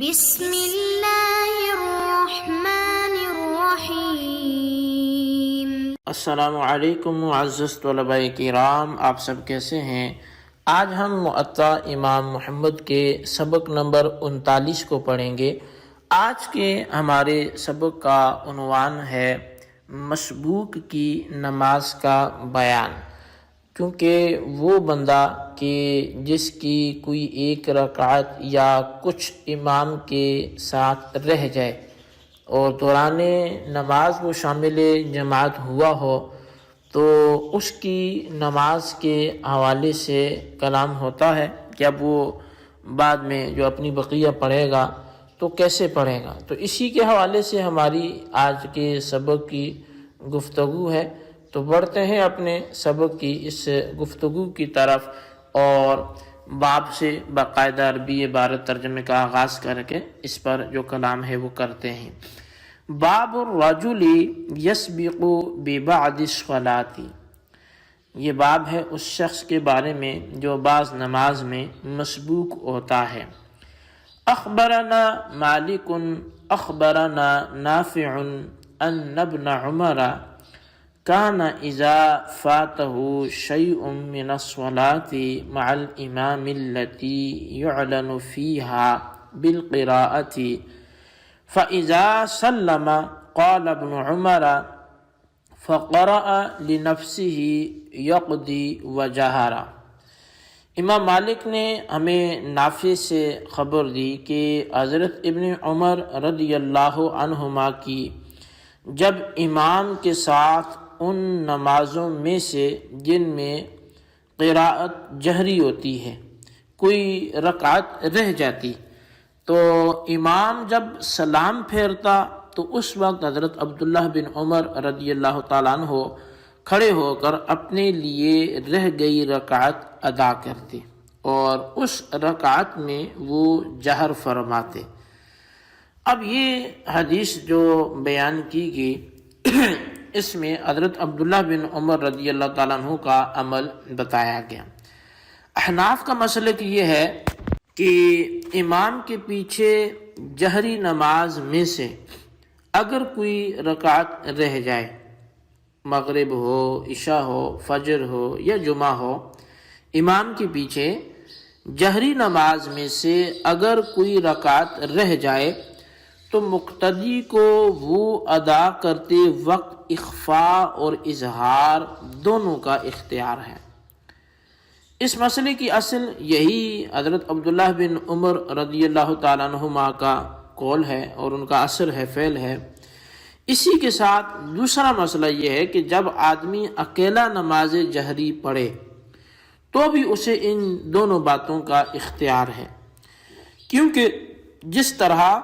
بسم اللہ الرحمن الرحیم۔ السلام علیکم معزز طلباء کرام، آپ سب کیسے ہیں؟ آج ہم معطا امام محمد کے سبق نمبر 39 کو پڑھیں گے۔ آج کے ہمارے سبق کا عنوان ہے مسبوق کی نماز کا بیان، کیونکہ وہ بندہ کہ جس کی کوئی ایک رکعت یا کچھ امام کے ساتھ رہ جائے اور دوران نماز وہ شامل جماعت ہوا ہو، تو اس کی نماز کے حوالے سے کلام ہوتا ہے کہ اب وہ بعد میں جو اپنی بقیہ پڑھے گا تو کیسے پڑھے گا۔ تو اسی کے حوالے سے ہماری آج کے سبق کی گفتگو ہے۔ تو بڑھتے ہیں اپنے سبق کی اس گفتگو کی طرف، اور باب سے باقاعدہ عربی عبارت ترجمے کا آغاز کر کے اس پر جو کلام ہے وہ کرتے ہیں۔ باب الرجل یسبق ببعد الصلاۃ، یہ باب ہے اس شخص کے بارے میں جو بعض نماز میں مسبوق ہوتا ہے۔ اخبرنا مالک اخبرنا نافع ان ابن عمر كان إذا فاته شيء من الصلاة مع الإمام التي يعلن فيها بالقراءة فإذا سلم قال ابن عمر فقرأ لنفسه يقضي وجهر۔ امام مالک نے ہمیں نافع سے خبر دی کہ حضرت ابن عمر رضی اللہ عنہما کی جب امام کے ساتھ ان نمازوں میں سے جن میں قراءت جہری ہوتی ہے کوئی رکعت رہ جاتی، تو امام جب سلام پھیرتا تو اس وقت حضرت عبداللہ بن عمر رضی اللہ تعالیٰ عنہ کھڑے ہو کر اپنے لیے رہ گئی رکعت ادا کرتے اور اس رکعت میں وہ جہر فرماتے۔ اب یہ حدیث جو بیان کی گئی اس میں حضرت عبداللہ بن عمر رضی اللہ تعالیٰ عنہ کا عمل بتایا گیا۔ احناف کا مسلک یہ ہے کہ امام کے پیچھے جہری نماز میں سے اگر کوئی رکعت رہ جائے، مغرب ہو، عشاء ہو، فجر ہو یا جمعہ ہو، امام کے پیچھے جہری نماز میں سے اگر کوئی رکعت رہ جائے تو مقتدی کو وہ ادا کرتے وقت اخفاء اور اظہار دونوں کا اختیار ہے۔ اس مسئلے کی اصل یہی حضرت عبداللہ بن عمر رضی اللہ تعالیٰ عنہما کا قول ہے اور ان کا اثر ہے، فعل ہے۔ اسی کے ساتھ دوسرا مسئلہ یہ ہے کہ جب آدمی اکیلا نماز جہری پڑھے تو بھی اسے ان دونوں باتوں کا اختیار ہے، کیونکہ جس طرح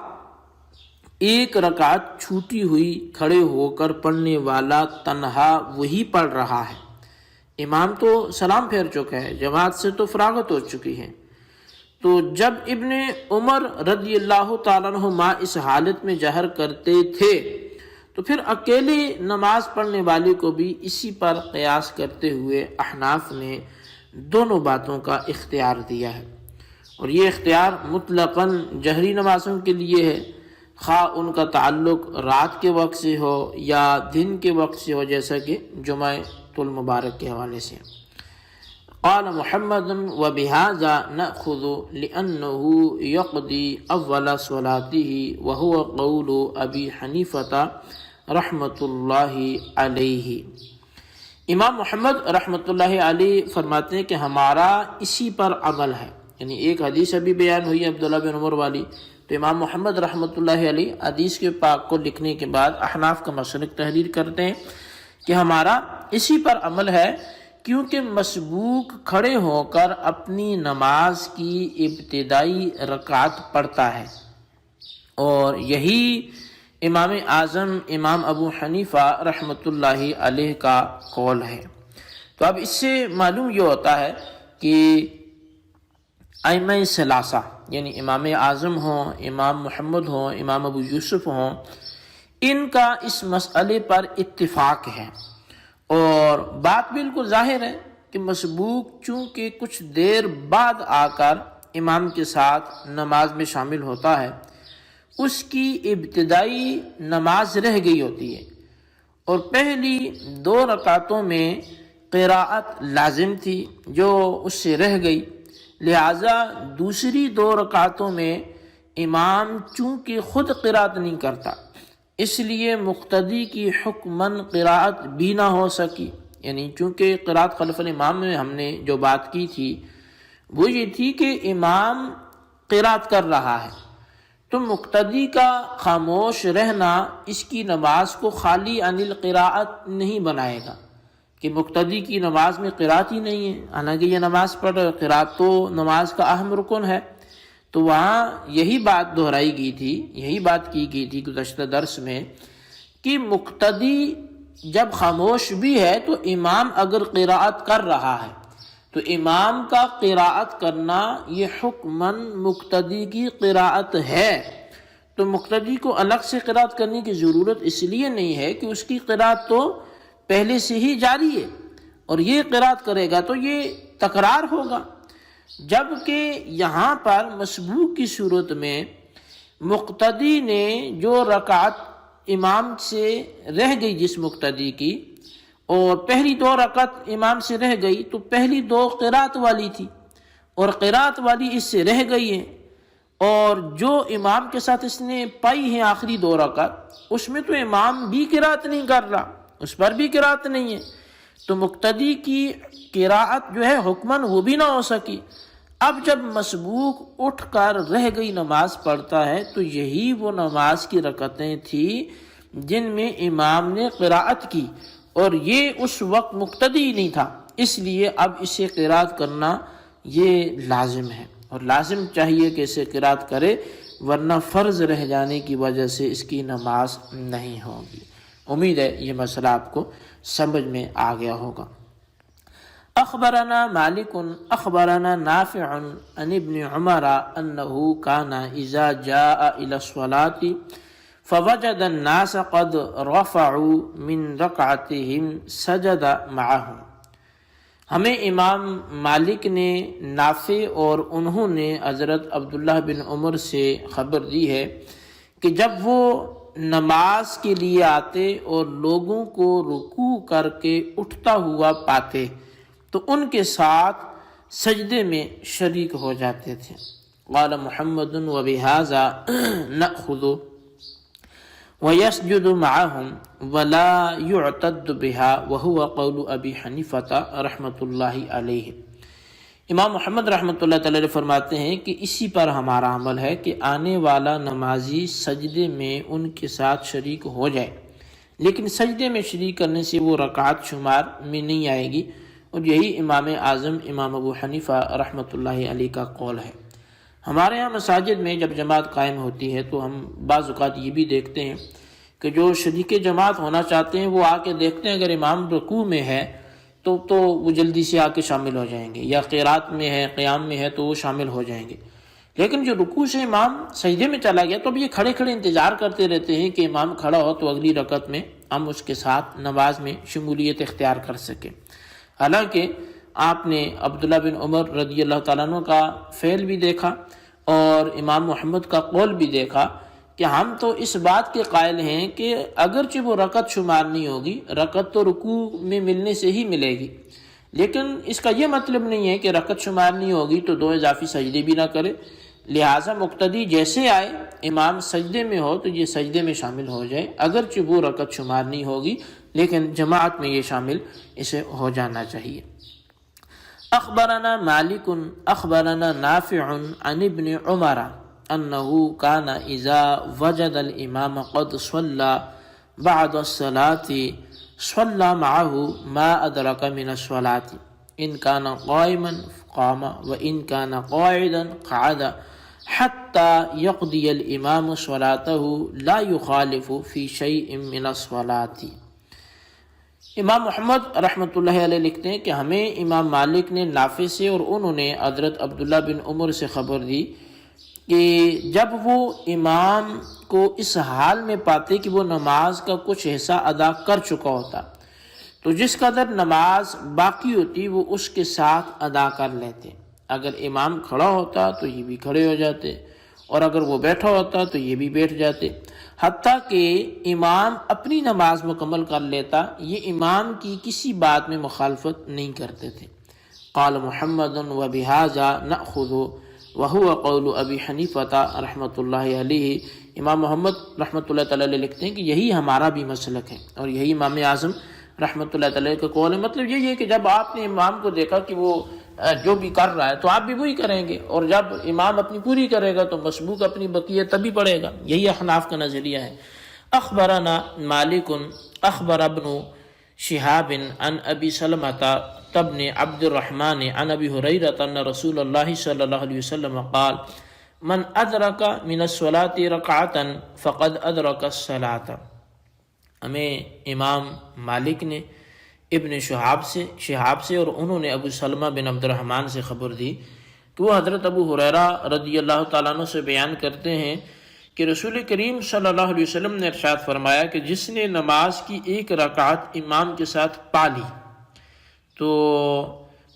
ایک رکعت چھوٹی ہوئی کھڑے ہو کر پڑھنے والا تنہا وہی پڑھ رہا ہے، امام تو سلام پھیر چکا ہے، جماعت سے تو فراغت ہو چکی ہے، تو جب ابن عمر رضی اللہ تعالیٰ عنہما اس حالت میں جہر کرتے تھے تو پھر اکیلے نماز پڑھنے والے کو بھی اسی پر قیاس کرتے ہوئے احناف نے دونوں باتوں کا اختیار دیا ہے، اور یہ اختیار مطلقاً جہری نمازوں کے لیے ہے، خواہ ان کا تعلق رات کے وقت سے ہو یا دن کے وقت سے ہو، جیسا کہ جمعہ المبارک کے حوالے سے۔ قال محمد وبهذا نأخذ لأنه يقضي أول صلاته وهو قول أبي حنیفة رحمۃ اللہ علیہ۔ امام محمد رحمۃ اللہ علیہ فرماتے ہیں کہ ہمارا اسی پر عمل ہے، یعنی ایک حدیث ابھی بیان ہوئی عبداللہ بن عمر والی، تو امام محمد رحمۃ اللہ علیہ حدیث کے پاک کو لکھنے کے بعد احناف کا مسلک تحریر کرتے ہیں کہ ہمارا اسی پر عمل ہے، کیونکہ مسبوق کھڑے ہو کر اپنی نماز کی ابتدائی رکعت پڑھتا ہے، اور یہی امام اعظم امام ابو حنیفہ رحمۃ اللہ علیہ کا قول ہے۔ تو اب اس سے معلوم یہ ہوتا ہے کہ ائمہ ثلاثہ یعنی امام اعظم ہوں، امام محمد ہوں، امام ابو یوسف ہوں، ان کا اس مسئلے پر اتفاق ہے، اور بات بالکل ظاہر ہے کہ مسبوق چونکہ کچھ دیر بعد آ کر امام کے ساتھ نماز میں شامل ہوتا ہے اس کی ابتدائی نماز رہ گئی ہوتی ہے اور پہلی 2 رکعتوں میں قراءت لازم تھی جو اس سے رہ گئی، لہٰذا دوسری 2 رکعتوں میں امام چونکہ خود قراءت نہیں کرتا اس لیے مقتدی کی حکماً قراءت بھی نہ ہو سکی، یعنی چونکہ قراءت خلف الامام میں ہم نے جو بات کی تھی وہ یہ تھی کہ امام قراءت کر رہا ہے تو مقتدی کا خاموش رہنا اس کی نماز کو خالی عن القراءت نہیں بنائے گا کہ مقتدی کی نماز میں قراءت ہی نہیں ہے، حالانکہ یہ نماز پڑھ رہے، قراءت تو نماز کا اہم رکن ہے۔ تو وہاں یہی بات دہرائی گئی تھی، یہی بات کی گئی تھی گزشتہ درس میں کہ مقتدی جب خاموش بھی ہے تو امام اگر قراءت کر رہا ہے تو امام کا قراءت کرنا یہ حکماً مقتدی کی قراءت ہے، تو مقتدی کو الگ سے قراءت کرنے کی ضرورت اس لیے نہیں ہے کہ اس کی قراءت تو پہلے سے ہی جاری ہے اور یہ قراءت کرے گا تو یہ تکرار ہوگا، جبکہ یہاں پر مسبوق کی صورت میں مقتدی نے جو رکعت امام سے رہ گئی جس مقتدی کی اور پہلی 2 رکعت امام سے رہ گئی تو پہلی 2 قراءت والی تھی اور قراءت والی اس سے رہ گئی ہے، اور جو امام کے ساتھ اس نے پائی ہیں آخری 2 رکعت اس میں تو امام بھی قراءت نہیں کر رہا، اس پر بھی قراءت نہیں ہے، تو مقتدی کی قراءت جو ہے حکماً وہ بھی نہ ہو سکی۔ اب جب مسبوق اٹھ کر رہ گئی نماز پڑھتا ہے تو یہی وہ نماز کی رکعتیں تھیں جن میں امام نے قراءت کی اور یہ اس وقت مقتدی نہیں تھا، اس لیے اب اسے قراءت کرنا یہ لازم ہے اور لازم چاہیے کہ اسے قراءت کرے، ورنہ فرض رہ جانے کی وجہ سے اس کی نماز نہیں ہوگی۔ امید ہے یہ مسئلہ آپ کو سمجھ میں آ گیا ہوگا۔ اخبرنا مالک اخبرنا نافع عن ابن عمر انه كان اذا جاء الى الصلاة فوجد الناس قد رفعوا من ركعتهم سجد معهم۔ ہمیں امام مالک نے نافع اور انہوں نے حضرت عبداللہ بن عمر سے خبر دی ہے کہ جب وہ نماز کے لیے آتے اور لوگوں کو رکوع کر کے اٹھتا ہوا پاتے تو ان کے ساتھ سجدے میں شریک ہو جاتے تھے۔ قال محمد وبهذا نأخذ ويسجد معهم ولا يعتد بها وهو قول ابی حنیفہ رحمۃ اللہ علیہ۔ امام محمد رحمۃ اللہ تعالی علیہ فرماتے ہیں کہ اسی پر ہمارا عمل ہے کہ آنے والا نمازی سجدے میں ان کے ساتھ شریک ہو جائے، لیکن سجدے میں شریک کرنے سے وہ رکعت شمار میں نہیں آئے گی، اور یہی امام اعظم امام ابو حنیفہ رحمۃ اللہ علیہ کا قول ہے۔ ہمارے ہاں مساجد میں جب جماعت قائم ہوتی ہے تو ہم بعض اوقات یہ بھی دیکھتے ہیں کہ جو شریک جماعت ہونا چاہتے ہیں وہ آ کے دیکھتے ہیں اگر امام رکوع میں ہے تو وہ جلدی سے آ کے شامل ہو جائیں گے، یا قرات میں ہے قیام میں ہے تو وہ شامل ہو جائیں گے، لیکن جو رکوع سے امام سجدے میں چلا گیا تو اب یہ کھڑے کھڑے انتظار کرتے رہتے ہیں کہ امام کھڑا ہو تو اگلی رکعت میں ہم اس کے ساتھ نماز میں شمولیت اختیار کر سکیں۔ حالانکہ آپ نے عبداللہ بن عمر رضی اللہ تعالیٰ عنہ کا فعل بھی دیکھا اور امام محمد کا قول بھی دیکھا کہ ہم تو اس بات کے قائل ہیں کہ اگرچہ وہ رکعت شمار نہیں ہوگی، رکعت تو رکوع میں ملنے سے ہی ملے گی، لیکن اس کا یہ مطلب نہیں ہے کہ رکعت شمار نہیں ہوگی تو 2 اضافی سجدے بھی نہ کرے، لہٰذا مقتدی جیسے آئے امام سجدے میں ہو تو یہ سجدے میں شامل ہو جائے، اگرچہ وہ رکعت شمار نہیں ہوگی لیکن جماعت میں یہ شامل اسے ہو جانا چاہیے۔ اخبرنا مالک اخبرنا نافع عن ابن عمر انه كان اذا وجد الامام قد صلى بعد الصلاة صلى معه ما ادرك من الصلاة ان كان قائما قام وان كان قاعدا قعد حتى يقضي الامام صلاته لا يخالف في شيء من الصلاة۔ امام محمد رحمۃ اللہ علیہ لکھتے ہیں کہ ہمیں امام مالک نے نافع سے اور انہوں نے حضرت عبداللہ بن عمر سے خبر دی کہ جب وہ امام کو اس حال میں پاتے کہ وہ نماز کا کچھ حصہ ادا کر چکا ہوتا تو جس قدر نماز باقی ہوتی وہ اس کے ساتھ ادا کر لیتے، اگر امام کھڑا ہوتا تو یہ بھی کھڑے ہو جاتے، اور اگر وہ بیٹھا ہوتا تو یہ بھی بیٹھ جاتے، حتیٰ کہ امام اپنی نماز مکمل کر لیتا، یہ امام کی کسی بات میں مخالفت نہیں کرتے تھے۔ قال محمد وبہذا نأخذ وهو قول ابی حنیفہ رحمۃ اللہ علیہ۔ امام محمد رحمۃ اللہ تعالی علیہ لکھتے ہیں کہ یہی ہمارا بھی مسلک ہے اور یہی امام اعظم رحمۃ اللہ تعالی کا قول ہے۔ مطلب یہی ہے کہ جب آپ نے امام کو دیکھا کہ وہ جو بھی کر رہا ہے تو آپ بھی وہی کریں گے، اور جب امام اپنی پوری کرے گا تو مسبوق اپنی بقیہ تبھی پڑھے گا۔ یہی احناف کا نظریہ ہے۔ اخبرنا مالک اخبر ابن شہاب عن ابی سلمۃ ابن عبد الرحمن عن ابی ہریرہ ان رسول اللہ صلی اللہ علیہ وسلم قال من ادرک من الصلاۃ رکعۃ فقد ادرک الصلاۃ۔ ہمیں امام مالک نے ابن شہاب سے اور انہوں نے ابو سلمہ بن عبد الرحمن سے خبر دی کہ وہ حضرت ابو ہریرہ رضی اللہ تعالیٰ عنہ سے بیان کرتے ہیں کہ رسول کریم صلی اللہ علیہ وسلم نے ارشاد فرمایا کہ جس نے نماز کی ایک رکعت امام کے ساتھ پا لی تو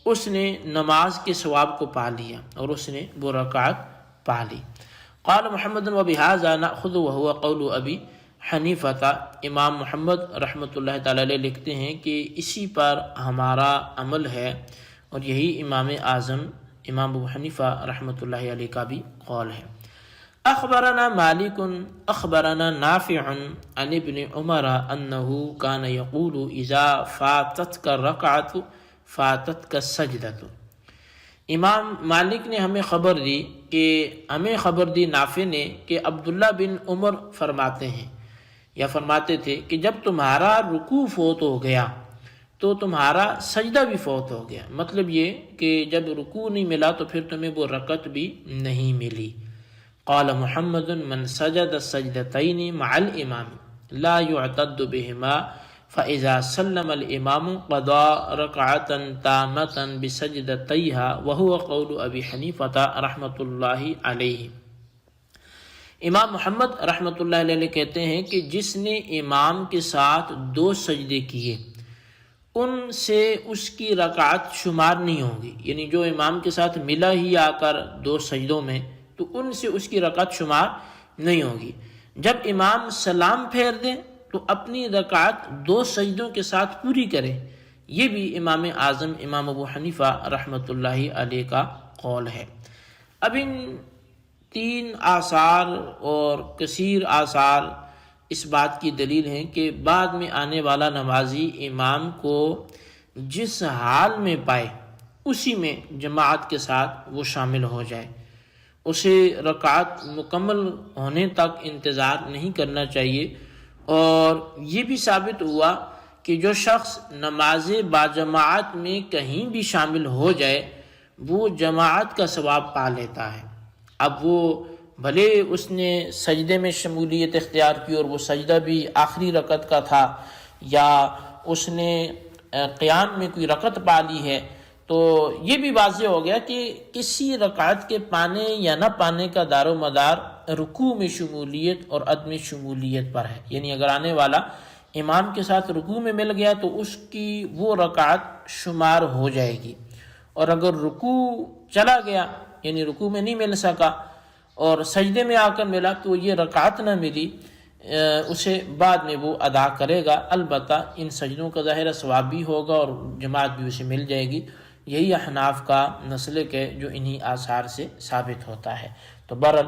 اس نے نماز کے ثواب کو پا لیا اور اس نے وہ رکعت پا لی۔ قال محمد وبہذا نأخذ وهو قول ابی حنیفہ۔ امام محمد رحمۃ اللہ تعالی علیہ لکھتے ہیں کہ اسی پر ہمارا عمل ہے اور یہی امام اعظم امام ابو حنیفہ رحمۃ اللہ علیہ کا بھی قول ہے۔ اخبرنا مالک اخبرنا نافع عن ابن عمر انه كان يقول اذا فاتتك الركعة فاتتك السجدة۔ امام مالک نے ہمیں خبر دی نافع نے کہ عبداللہ بن عمر فرماتے ہیں یا فرماتے تھے کہ جب تمہارا رکوع فوت ہو گیا تو تمہارا سجدہ بھی فوت ہو گیا۔ مطلب یہ کہ جب رکوع نہیں ملا تو پھر تمہیں وہ رکعت بھی نہیں ملی۔ قال محمد من سجد السجدتین مع الامام لا يعتد بهما فاذا سلم الامام قضى ركعة تامة بسجدتيها وهو قول ابی حنیفہ رحمۃ اللہ علیہ۔ امام محمد رحمۃ اللہ علیہ کہتے ہیں کہ جس نے امام کے ساتھ 2 سجدے کیے ان سے اس کی رکعت شمار نہیں ہوگی، یعنی جو امام کے ساتھ ملا ہی آ کر 2 سجدوں میں تو ان سے اس کی رکعت شمار نہیں ہوگی۔ جب امام سلام پھیر دیں تو اپنی رکعت 2 سجدوں کے ساتھ پوری کرے۔ یہ بھی امام اعظم امام ابو حنیفہ رحمۃ اللہ علیہ کا قول ہے۔ اب ان 3 آثار اور کثیر آثار اس بات کی دلیل ہیں کہ بعد میں آنے والا نمازی امام کو جس حال میں پائے اسی میں جماعت کے ساتھ وہ شامل ہو جائے، اسے رکعت مکمل ہونے تک انتظار نہیں کرنا چاہیے۔ اور یہ بھی ثابت ہوا کہ جو شخص نماز باجماعت میں کہیں بھی شامل ہو جائے وہ جماعت کا ثواب پا لیتا ہے۔ اب وہ بھلے اس نے سجدے میں شمولیت اختیار کی اور وہ سجدہ بھی آخری رکعت کا تھا، یا اس نے قیام میں کوئی رکعت پا لی ہے، تو یہ بھی واضح ہو گیا کہ کسی رکعت کے پانے یا نہ پانے کا دار و مدار رکوع میں شمولیت اور عدم شمولیت پر ہے۔ یعنی اگر آنے والا امام کے ساتھ رکوع میں مل گیا تو اس کی وہ رکعت شمار ہو جائے گی، اور اگر رکوع چلا گیا یعنی رکوع میں نہیں مل سکا اور سجدے میں آ کر ملا تو یہ رکعت نہ ملی، اسے بعد میں وہ ادا کرے گا۔ البتہ ان سجدوں کا ظاہر ثواب بھی ہوگا اور جماعت بھی اسے مل جائے گی۔ یہی احناف کا مسلک ہے جو انہی آثار سے ثابت ہوتا ہے۔ تو بہرحال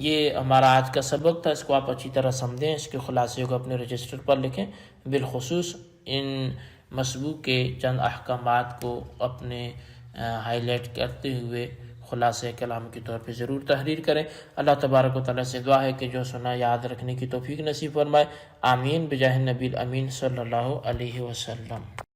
یہ ہمارا آج کا سبق تھا، اس کو آپ اچھی طرح سمجھیں، اس کے خلاصے کو اپنے رجسٹر پر لکھیں، بالخصوص ان مسبوق کے چند احکامات کو اپنے ہائی لائٹ کرتے ہوئے خلاصہ کلام کے طور پہ ضرور تحریر کریں۔ اللہ تبارک و تعالیٰ سے دعا ہے کہ جو سنا یاد رکھنے کی توفیق نصیب فرمائے۔ آمین بجاہ نبی الامین صلی اللہ علیہ وسلم۔